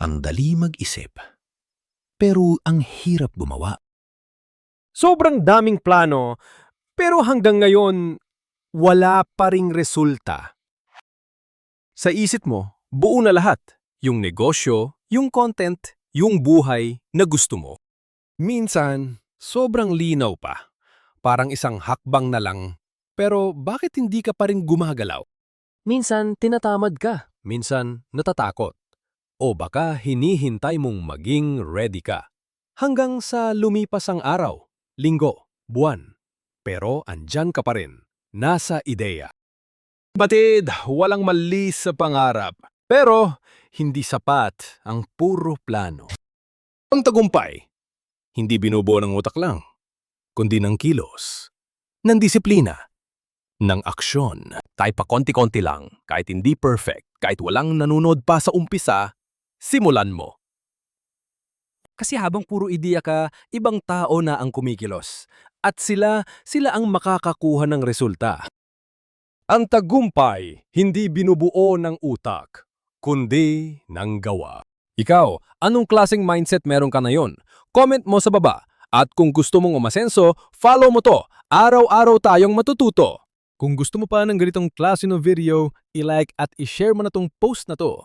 Ang dali mag-isip, pero ang hirap gumawa. Sobrang daming plano, pero hanggang ngayon, wala pa ring resulta. Sa isip mo, buo na lahat. Yung negosyo, yung content, yung buhay na gusto mo. Minsan, sobrang linaw pa. Parang isang hakbang na lang. Pero bakit hindi ka pa rin gumagalaw? Minsan, tinatamad ka. Minsan, natatakot. O baka hinihintay mong maging ready ka. Hanggang sa lumipas ang araw, linggo, buwan. Pero andyan ka pa rin. Nasa ideya. Batid, walang mali sa pangarap. Pero, hindi sapat ang puro plano. Ang tagumpay, hindi binubuo ng utak lang, kundi ng kilos, ng disiplina, ng aksyon. Tayo pa konti-konti lang, kahit hindi perfect, kahit walang nanonood pa sa umpisa, simulan mo. Kasi habang puro ideya ka, ibang tao na ang kumikilos. At sila ang makakakuha ng resulta. Ang tagumpay, hindi binubuo ng utak, kundi ng gawa. Ikaw, anong klaseng mindset meron ka ngayon? Comment mo sa baba. At kung gusto mong umasenso, follow mo to. Araw-araw tayong matututo. Kung gusto mo pa ng ganitong klase ng video, i-like at i-share mo na tong post na to.